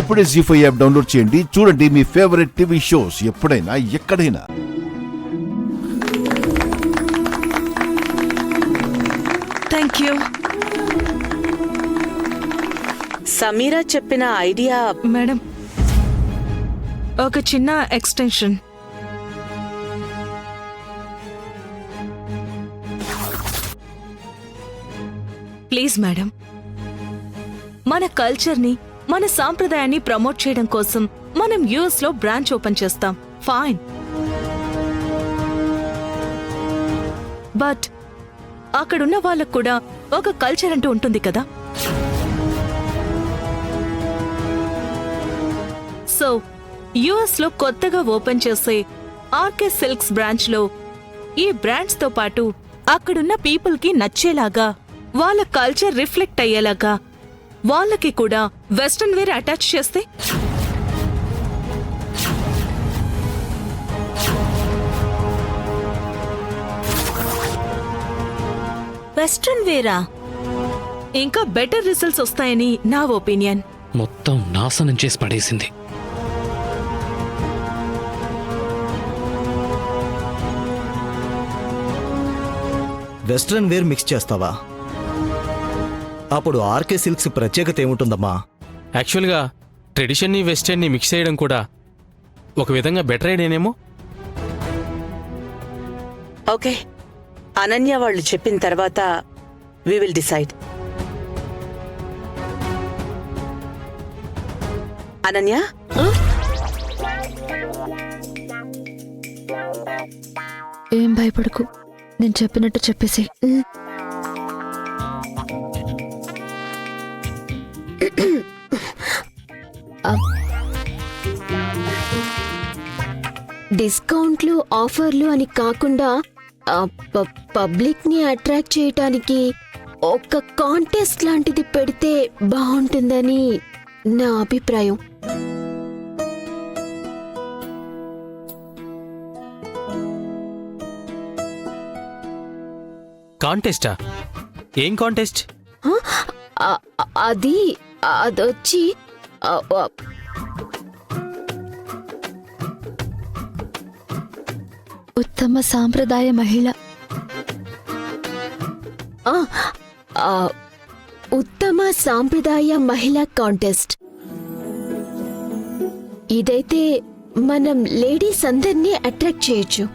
ఇప్పుడే జీ5 app download చేయండి. చూడండి మీ ఫేవరెట్ టీవీ షోస్ ఎప్పుడైనా ఎక్కడైనా. Thank you. సమీరా చెప్పిన ఐడియా మేడం, ఒక చిన్న ఎక్స్టెన్షన్. ప్లీజ్ మేడం, మన కల్చర్ని, మన సాంప్రదాయాన్ని ప్రమోట్ చేయడం కోసం మనం యుఎస్ లో బ్రాంచ్ ఓపెన్ చేస్తాం. ఫైన్, బట్ అక్కడున్న వాళ్ళకు కూడా ఒక కల్చర్ అంటూ ఉంటుంది కదా. సో యుఎస్ లో కొత్తగా ఓపెన్ చేసే ఆర్కే సిల్క్స్ బ్రాంచ్ లో ఈ బ్రాండ్స్ తో పాటు అక్కడున్న పీపుల్ కి నచ్చేలాగా, వాళ్ళ కల్చర్ రిఫ్లెక్ట్ అయ్యేలాగా వాళ్ళకి కూడా వెస్ట్రన్ వేర్ అటాచ్ చేస్తే వెస్ట్రన్ వేరా ఇంకా బెటర్ రిజల్ట్స్ వస్తాయని నా ఒపీనియన్. మొత్తం నాశనం చేసి పడేసింది. వెస్ట్రన్ వేర్ మిక్స్ చేస్తావా? అప్పుడు ఆర్కే సిల్క్స్ ప్రత్యేకత ఏముంటుందమ్మా? యాక్చువల్గా ట్రెడిషన్ని వెస్టర్న్ని మిక్స్ చేయడం కూడా ఒక విధంగా బెటర్ ఐడియానేమో. ఓకే, అనన్య వాళ్ళు చెప్పిన తర్వాత వి విల్ డిసైడ్. అనన్య, ఏం భయపడకు, నేను చెప్పినట్టు చెప్పేసి. డిస్కౌంట్లు, ఆఫర్లు అని కాకుండా పబ్లిక్ ని అట్రాక్ట్ చేయటానికి ఒక కాంటెస్ట్ లాంటిది పెడితే బాగుంటుందని నా అభిప్రాయం. కాంటెస్టా? ఏం కాంటెస్ట్? అదొచ్చి ఉత్తమ సాంప్రదాయ మహిళ. ఉత్తమ సాంప్రదాయ మహిళా కాంటెస్ట్. ఇదైతే మనం లేడీస్ అందరినీ అట్రాక్ట్ చేయొచ్చు.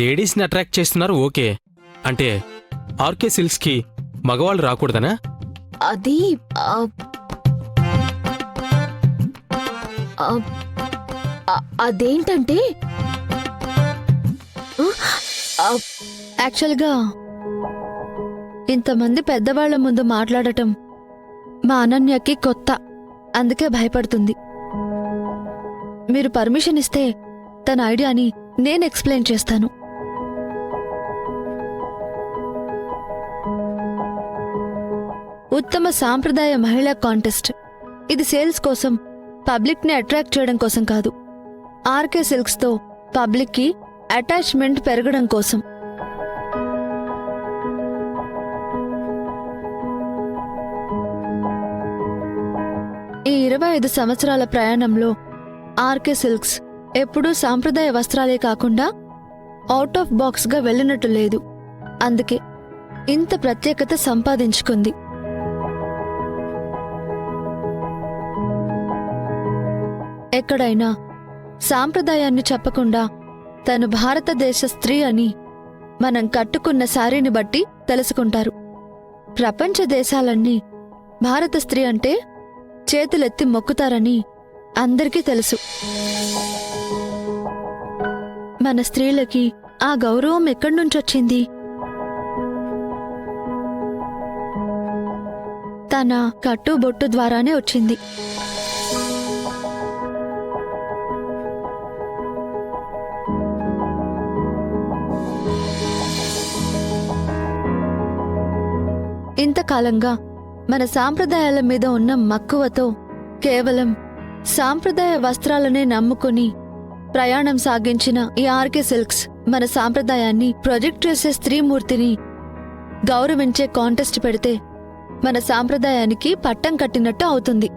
లేడీస్ని అట్రాక్ట్ చేస్తున్నారు, ఓకే. అంటే ఆర్కే సిల్క్స్కి మగవాళ్ళు రాకూడదనా? అది అదేంటంటే యాక్చువల్గా ఇంతమంది పెద్దవాళ్ల ముందు మాట్లాడటం మా అనన్యకి కొత్త, అందుకే భయపడుతుంది. మీరు పర్మిషన్ ఇస్తే తన ఐడియాని నేను ఎక్స్ప్లెయిన్ చేస్తాను. ఉత్తమ సాంప్రదాయ మహిళా కాంటెస్ట్. ఇది సేల్స్ కోసం, పబ్లిక్ ని అట్రాక్ట్ చేయడం కోసం కాదు. ఆర్కే సిల్క్స్ తో పబ్లిక్ కి అటాచ్మెంట్ పెరగడం కోసం. ఈ 25 సంవత్సరాల ప్రయాణంలో ఆర్కే సిల్క్స్ ఎప్పుడూ సాంప్రదాయ వస్త్రాలే కాకుండా అవుట్ ఆఫ్ బాక్స్ గా వెళ్ళినట్టు లేదు. అందుకే ఇంత ప్రత్యేకత సంపాదించుకుంది. ఎక్కడైనా సాంప్రదాయాన్ని చెప్పకుండా తను భారతదేశ స్త్రీ అని మనం కట్టుకున్న శారీని బట్టి తెలుసుకుంటారు. ప్రపంచ దేశాలన్నీ భారత స్త్రీ అంటే చేతులెత్తి మొక్కుతారని అందరికీ తెలుసు. మన స్త్రీలకి ఆ గౌరవం ఎక్కడి నుంచొచ్చింది? తన కట్టుబొట్టు ద్వారానే వచ్చింది. ఇంతకాలంగా మన సాంప్రదాయాల మీద ఉన్న మక్కువతో కేవలం సాంప్రదాయ వస్త్రాలనే నమ్ముకుని ప్రయాణం సాగించిన ఈ ఆర్కే సిల్క్స్ మన సాంప్రదాయాన్ని ప్రొజెక్ట్ చేసే స్త్రీమూర్తిని గౌరవించే కాంటెస్ట్ పెడితే మన సాంప్రదాయానికి పట్టం కట్టినట్టు అవుతుంది.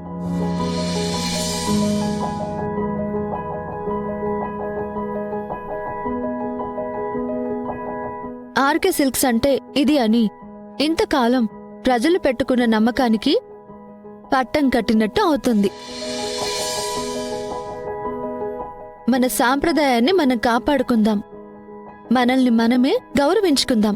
ఆర్కే సిల్క్స్ అంటే ఇది అని ఇంతకాలం ప్రజలు పెట్టుకున్న నమ్మకానికి పట్టం కట్టినట్టు అవుతుంది. మన సాంప్రదాయాన్ని మనం కాపాడుకుందాం, మనల్ని మనమే గౌరవించుకుందాం.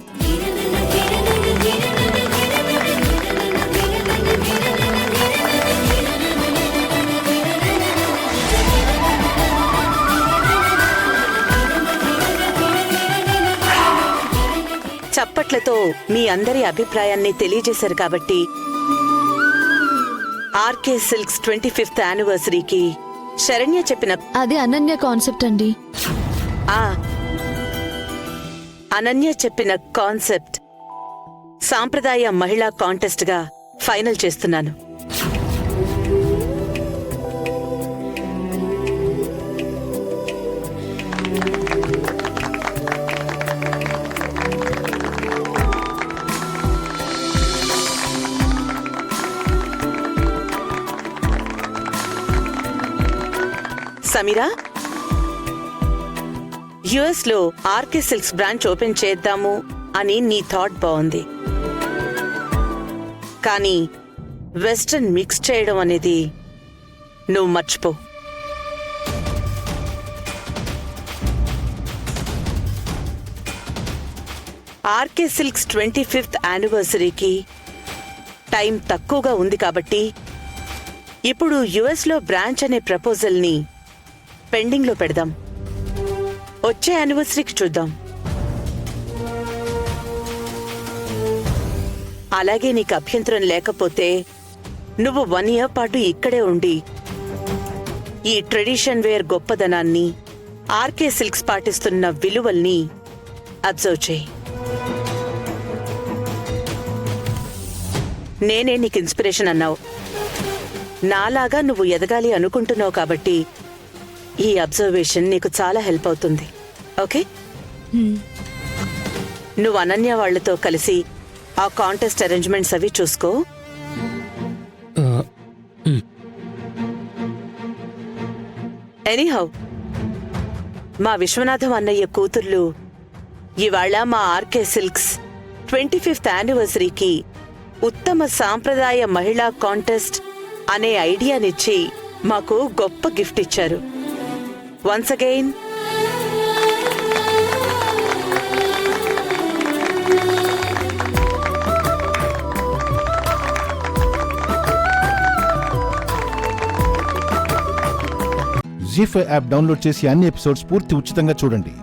చప్పట్లతో మీ అందరి అభిప్రాయాన్ని తెలియజేశారు కాబట్టి ఆర్కే సిల్క్స్ 25th యానివర్సరీకి శరణ్య చెప్పిన అది అనన్య కాన్సెప్ట్ అండి. అనన్య చెప్పిన కాన్సెప్ట్ సాంప్రదాయ మహిళా కాంటెస్ట్ గా ఫైనల్ చేస్తున్నాను. సమీరా, యుఎస్ లో ఆర్కే సిల్క్స్ బ్రాంచ్ ఓపెన్ చేద్దాము అని నీ థాట్ బాగుంది, కానీ వెస్ట్రన్ మిక్స్ చేయడం అనేది నువ్వు మర్చిపో. ఆర్కే సిల్క్స్ 25th యానివర్సరీకి టైం తక్కువగా ఉంది కాబట్టి ఇప్పుడు యుఎస్ లో బ్రాంచ్ అనే ప్రపోజల్ని పెండింగ్ లో పెడదాం. వచ్చే యానివర్సరీకి చూద్దాం. అలాగే నీకు అభ్యంతరం లేకపోతే నువ్వు 1 year పాటు ఇక్కడే ఉండి ఈ ట్రెడిషన్ వేర్ గొప్పదనాన్ని, ఆర్కే సిల్క్స్ పాటిస్తున్న విలువల్ని అబ్జర్వ్ చేయి. నేనే నీకు ఇన్స్పిరేషన్ అన్నావు. నాలాగా నువ్వు ఎదగాలి అనుకుంటున్నావు కాబట్టి ఈ అబ్జర్వేషన్ నీకు చాలా హెల్ప్ అవుతుంది. ఓకే, నువ్వు అనన్య వాళ్లతో కలిసి ఆ కాంటెస్ట్ అరేంజ్మెంట్స్ అవి చూసుకో. ఎనీహౌ, మా విశ్వనాథం అన్నయ్య కూతుర్లు ఇవాళ మా ఆర్కే సిల్క్స్ 25th యానివర్సరీకి ఉత్తమ సాంప్రదాయ మహిళా కాంటెస్ట్ అనే ఐడియానిచ్చి మాకు గొప్ప గిఫ్ట్ ఇచ్చారు. వన్స్ అగైన్ జీ5 యాప్ డౌన్లోడ్ చేసి అన్ని ఎపిసోడ్స్ పూర్తి ఉచితంగా చూడండి.